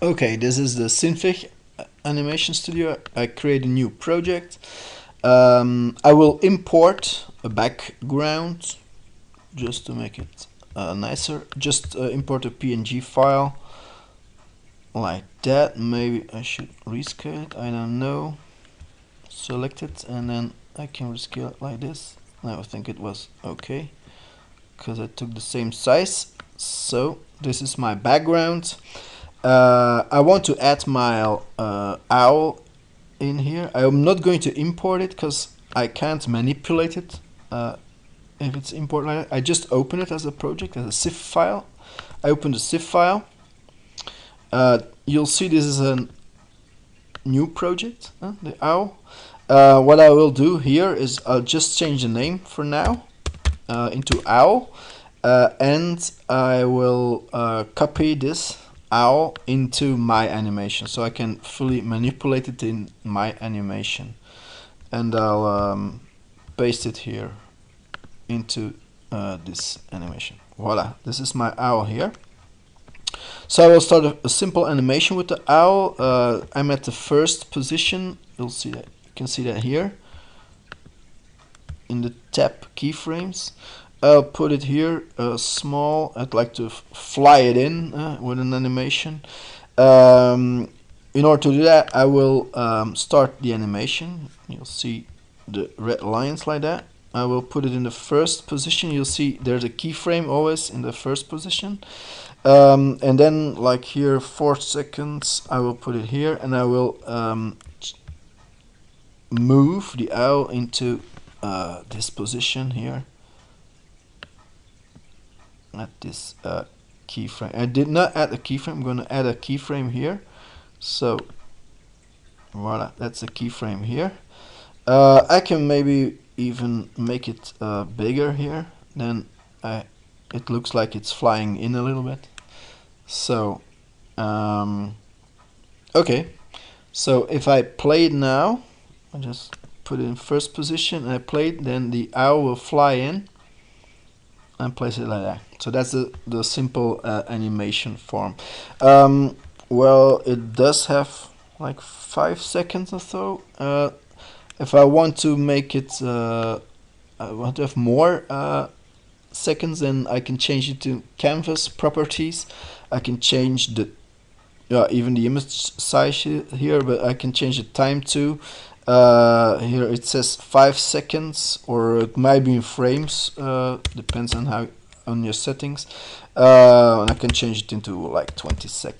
Okay, this is the Synfig animation studio. I create a new project. I will import a background just to make it nicer. Just import a PNG file like that. Maybe I should rescale it, I don't know. Select it and then I can rescale it like this. I think it was okay because I took the same size. So this is my background. I want to add my owl in here. I'm not going to import it because I can't manipulate it if it's import like that. I just open it as a project, as a zip file. I open the zip file. You'll see this is a new project, the owl. What I will do here is I'll just change the name for now into owl, and I will copy this owl into my animation so I can fully manipulate it in my animation, and I'll paste it here into this animation. Voila, this is my owl here. So I will start a simple animation with the owl. I'm at the first position. You'll see that, you can see that here in the tab keyframes. I'll put it here small. I'd like to fly it in with an animation. In order to do that, I will start the animation. You'll see the red lines like that. I will put it in the first position. You'll see there's a keyframe always in the first position. And then like here 4 seconds, I will put it here, and I will move the owl into this position here at this keyframe. I did not add a keyframe. I'm going to add a keyframe here. So voila, that's a keyframe here. I can maybe even make it bigger here. Then it looks like it's flying in a little bit. So okay, so if I play it now, I just put it in first position and I play it, then the owl will fly in and place it like that. So that's the simple animation form. Well, it does have like 5 seconds or so. If I want to make it I want to have more seconds, then I can change it to canvas properties. I can change the even the image size here, but I can change the time to here it says 5 seconds, or it might be in frames, depends on your settings. And I can change it into like 20 seconds.